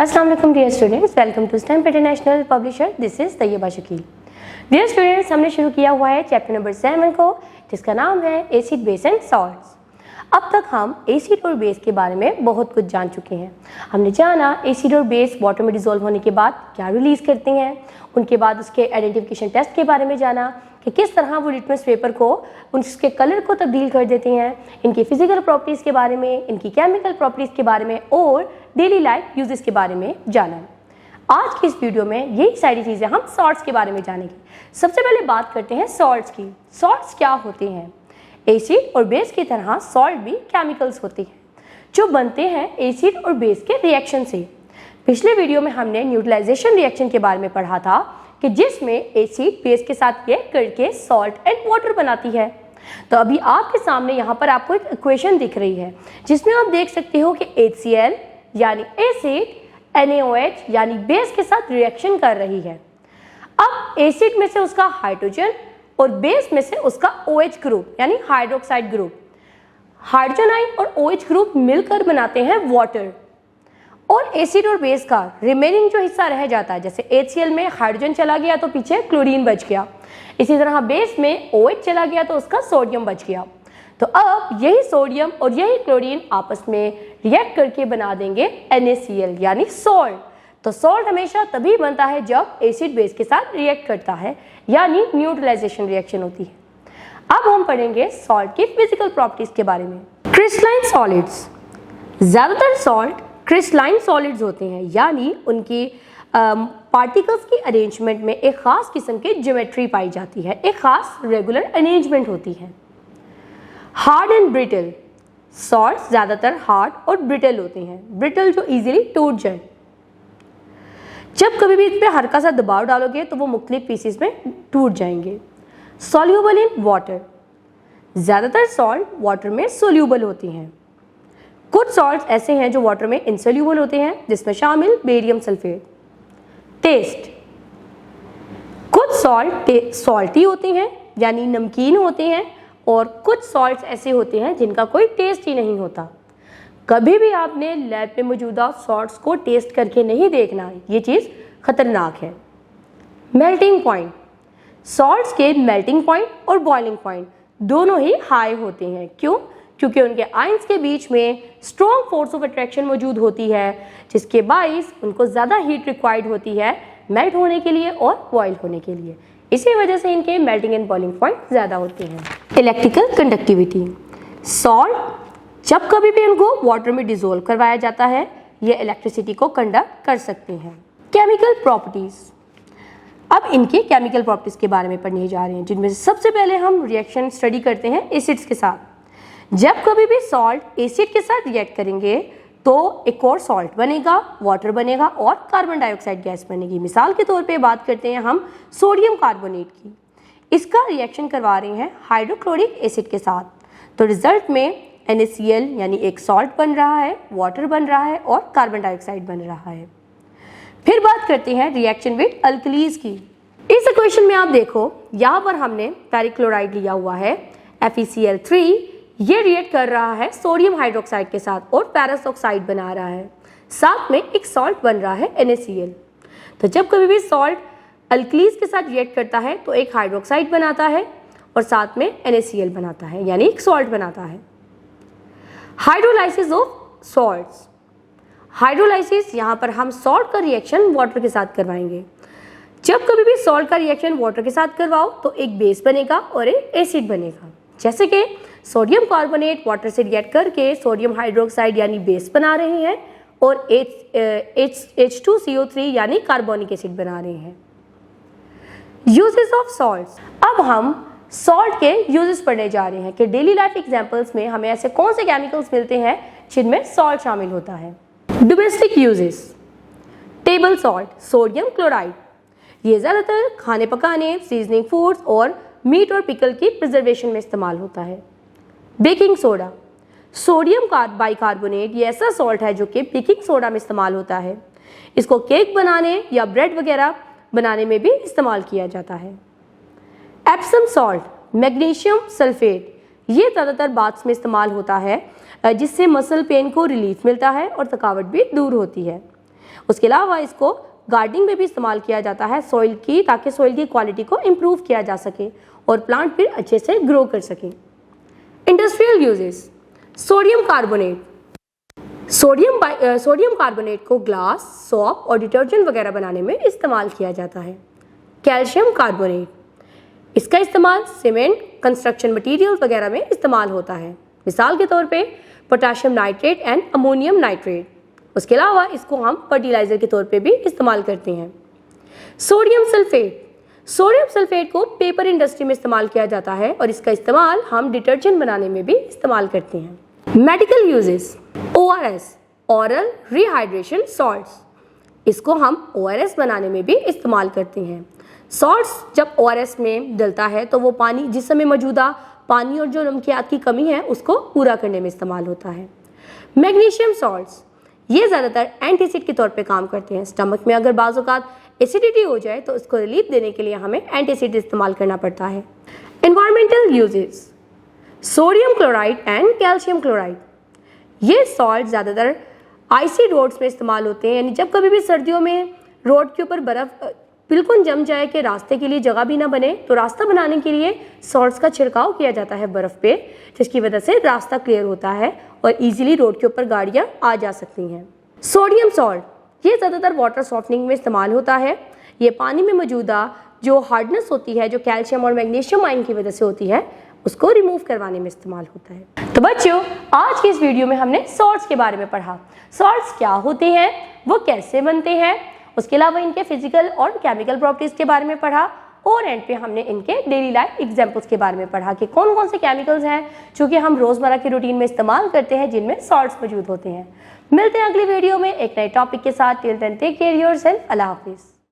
अस्सलाम वालेकुम dear students, welcome to Stamp International Publisher. This is Taiyaba Shakeel. Dear students, हमने शुरू किया हुआ है चैप्टर नंबर 7 को, जिसका नाम है एसिड, बेस एंड सॉल्ट्स। अब तक हम एसिड और बेस के बारे में बहुत कुछ जान चुके हैं। हमने जाना एसिड और बेस वाटर में डिसॉल्व होने के बाद क्या रिलीज करते हैं, उनके बाद उसके आइडेंटिफिकेशन टेस्ट के बारे में जाना कि किस तरह वो लिटमस पेपर को उसके कलर को तब्दील कर देते हैं, इनकी फिजिकल प्रॉपर्टीज़ के बारे में, इनकी केमिकल प्रॉपर्टीज़ के बारे में और डेली लाइफ यूजेस के बारे में जाना। आज की इस वीडियो में यही सारी चीज़ें हम सॉल्ट्स के बारे में जानेंगे। सबसे पहले बात करते हैं सॉल्ट्स की। सॉल्ट्स क्या होते हैं? एसिड और बेस की तरह सॉल्ट भी केमिकल्स होते हैं जो बनते हैं एसिड और बेस के रिएक्शन से। पिछले वीडियो में हमने न्यूट्रलाइजेशन रिएक्शन के बारे में पढ़ा था कि जिसमें एसिड बेस के साथ रिएक्ट करके सॉल्ट एंड वाटर बनाती है। तो अभी आपके सामने यहाँ पर आपको एक इक्वेशन दिख रही है जिसमें आप देख सकते हो कि HCl यानी एसिड NaOH यानी बेस के साथ रिएक्शन कर रही है। अब एसिड में से उसका हाइड्रोजन और बेस में से उसका OH ग्रुप यानी हाइड्रोक्साइड ग्रुप, हाइड्रोजन आयन और OH ग्रुप मिलकर बनाते हैं वाटर। और एसिड और बेस का रिमेनिंग जो हिस्सा रह जाता है, जैसे HCl में हाइड्रोजन चला गया तो पीछे क्लोरीन बच गया, इसी तरह बेस में OH चला गया तो उसका सोडियम बच गया। तो अब यही सोडियम और यही क्लोरीन आपस में रिएक्ट करके बना देंगे NaCl यानी सॉल्ट। तो सॉल्ट हमेशा तभी बनता है जब एसिड बेस के साथ रिएक्ट करता है, यानी न्यूट्रलाइजेशन रिएक्शन होती है। अब हम पढ़ेंगे सॉल्ट की फिजिकल प्रॉपर्टीज के बारे में। क्रिस्टलाइन सॉलिड्स, ज्यादातर सॉल्ट क्रिस्टलाइन सॉलिड्स होते हैं, यानी उनकी पार्टिकल्स की अरेंजमेंट में एक खास किस्म की ज्योमेट्री पाई जाती है, एक खास रेगुलर अरेंजमेंट होती है। हार्ड एंड ब्रिटल, सॉल्ट्स ज्यादातर हार्ड और ब्रिटल होते हैं, ब्रिटल जो इजीली टूट जाए। जब कभी भी इस पर हल्का सा दबाव डालोगे तो वो मुख्तलिफ पीसेस में टूट जाएंगे। सॉल्यूबल इन वाटर, ज्यादातर सॉल्ट वाटर में सोल्यूबल होती हैं। कुछ सॉल्ट्स ऐसे हैं जो वाटर में इनसोल्यूबल होते हैं, जिसमें शामिल बेरियम सल्फेट। टेस्ट, कुछ सॉल्ट सॉल्टी होते हैं यानी नमकीन होते हैं, और कुछ सॉल्ट्स ऐसे होते हैं जिनका कोई टेस्ट ही नहीं होता। कभी भी आपने लैब में मौजूदा सॉल्ट्स को टेस्ट करके नहीं देखना, ये चीज़ खतरनाक है। मेल्टिंग पॉइंट, सॉल्ट्स के मेल्टिंग पॉइंट और बॉइलिंग पॉइंट दोनों ही हाई होते हैं। क्यों? क्योंकि उनके आयंस के बीच में स्ट्रॉन्ग फोर्स ऑफ अट्रैक्शन मौजूद होती है, जिसके बाइस उनको ज़्यादा हीट रिक्वायर्ड होती है मेल्ट होने के लिए और बॉयल होने के लिए। इसी वजह से इनके मेल्टिंग एंड बॉइलिंग पॉइंट ज़्यादा होते हैं। इलेक्ट्रिकल कंडक्टिविटी, सॉल्ट जब कभी भी उनको वाटर में डिसॉल्व करवाया जाता है, ये इलेक्ट्रिसिटी को कंडक्ट कर सकते हैं। केमिकल प्रॉपर्टीज, अब इनके केमिकल प्रॉपर्टीज के बारे में पढ़ने जा रहे हैं, जिनमें से सबसे पहले हम रिएक्शन स्टडी करते हैं एसिड्स के साथ। जब कभी भी सॉल्ट एसिड के साथ रिएक्ट करेंगे तो एक और सॉल्ट बनेगा, वाटर बनेगा और कार्बन डाइऑक्साइड गैस बनेगी। मिसाल के तौर पे बात करते हैं हम सोडियम कार्बोनेट की। इसका रिएक्शन करवा रहे हैं हाइड्रोक्लोरिक एसिड के साथ, तो रिजल्ट में NaCl यानी एक सॉल्ट बन रहा है, वाटर बन रहा है और कार्बन डाइऑक्साइड बन रहा है। फिर बात करते हैं रिएक्शन विद अल्कलीज की। इस इक्वेशन में आप देखो, यहाँ पर हमने पेरिक्लोराइड लिया हुआ है FeCl3, ये रिएक्ट कर रहा है सोडियम हाइड्रोक्साइड के साथ और पैरस ऑक्साइड बना रहा है, साथ में एक सॉल्ट बन रहा है NaCl। तो जब कभी भी सॉल्ट अल्कलीज के साथ रिएक्ट करता है तो एक हाइड्रोक्साइड बनाता है और साथ में NaCl बनाता है, यानी एक सॉल्ट बनाता है। हाइड्रोलाइसिस ऑफ सॉल्ट्स, हाइड्रोलाइसिस यहाँ पर हम सॉल्ट का रिएक्शन वाटर के साथ करवाएंगे। जब कभी भी सॉल्ट का रिएक्शन वाटर के साथ करवाओ तो एक बेस बनेगा और एक एसिड बनेगा। जैसे कि सोडियम कार्बोनेट वाटर से रिएक्ट करके सोडियम हाइड्रोक्साइड यानी बेस बना रहे हैं और H2CO3 यानी कार्बोनिक एसिड बना रहे हैं। यूजेस ऑफ सॉल्ट्स, अब हम सॉल्ट के यूजेस पढ़ने जा रहे हैं कि डेली लाइफ एग्जांपल्स में हमें ऐसे कौन से केमिकल्स मिलते हैं जिनमें सॉल्ट शामिल होता है। Domestic uses, table salt, sodium chloride, ये ज़्यादातर खाने पकाने, सीजनिंग फूड्स और मीट और पिकल की प्रिजर्वेशन में इस्तेमाल होता है। बेकिंग सोडा, सोडियम बाइकार्बोनेट, ये ऐसा सॉल्ट है जो कि बेकिंग सोडा में इस्तेमाल होता है। इसको केक बनाने या ब्रेड वगैरह बनाने में भी इस्तेमाल किया जाता है। एप्सम सॉल्ट, मैग्नीशियम सल्फेट, ये ज़्यादातर बाथ्स में इस्तेमाल होता है, जिससे मसल पेन को रिलीफ मिलता है और थकावट भी दूर होती है। उसके अलावा इसको गार्डनिंग में भी इस्तेमाल किया जाता है सॉइल की, ताकि सॉइल की क्वालिटी को इम्प्रूव किया जा सके और प्लांट फिर अच्छे से ग्रो कर सके। Industrial uses, sodium carbonate. Sodium carbonate को ग्लास, सोप और डिटर्जेंट वगैरह बनाने में इस्तेमाल किया जाता है। कैल्शियम कार्बोनेट, इसका इस्तेमाल सीमेंट, कंस्ट्रक्शन मटेरियल वगैरह में इस्तेमाल होता है। मिसाल के तौर पे potassium nitrate and ammonium nitrate. उसके अलावा इसको हम फर्टिलाइजर के तौर पे भी इस्तेमाल करते हैं। सोडियम सल्फेट, सोडियम सल्फेट को पेपर इंडस्ट्री में इस्तेमाल किया जाता है और इसका इस्तेमाल हम डिटर्जेंट बनाने में भी इस्तेमाल करते हैं। Medical uses, ORS, oral rehydration salts, इसको हम ORS बनाने में भी इस्तेमाल करते हैं। सॉल्ट्स जब ORS में डलता है तो वो पानी, जिस समय मौजूदा पानी और जो नमकियात की कमी है उसको पूरा करने में इस्तेमाल होता है। मैग्नीशियम सॉल्ट्स, ये ज़्यादातर एंटीसिड के तौर पे काम करते हैं। स्टमक में अगर बाज़ औक़ात एसिडिटी हो जाए तो उसको रिलीफ देने के लिए हमें एंटीसिड इस्तेमाल करना पड़ता है। Environmental uses, sodium chloride and calcium chloride, ये सॉल्ट ज़्यादातर आइसी रोड्स में इस्तेमाल होते हैं, यानी जब कभी भी सर्दियों में रोड के ऊपर बर्फ़ बिल्कुल जम जाए कि रास्ते के लिए जगह भी ना बने, तो रास्ता बनाने के लिए सॉल्ट्स का छिड़काव किया जाता है बर्फ़ पे, जिसकी वजह से रास्ता क्लियर होता है और इजीली रोड के ऊपर गाड़ियाँ आ जा सकती हैं। सोडियम सॉल्ट, ये ज़्यादातर वाटर सॉफ्टनिंग में इस्तेमाल होता है। ये पानी में मौजूदा जो हार्डनेस होती है, जो कैल्शियम और मैग्नीशियम आयन की वजह से होती है, उसको रिमूव करवाने में इस्तेमाल होता है। तो बच्चों, आज की इस वीडियो में हमने सॉल्ट्स के बारे में पढ़ा। सॉल्ट्स क्या होते हैं, वो कैसे बनते हैं, उसके अलावा इनके फिजिकल और केमिकल प्रॉपर्टीज के बारे में पढ़ा और एंड पे हमने इनके डेली लाइफ एग्जांपल्स के बारे में पढ़ा कि कौन कौन से केमिकल्स हैं जो कि हम रोजमर्रा की रूटीन में इस्तेमाल करते हैं, जिनमें सॉल्ट्स मौजूद होते हैं। मिलते हैं अगली वीडियो में एक नए टॉपिक के साथ। Till then take care yourself. अल्लाह हाफिज़।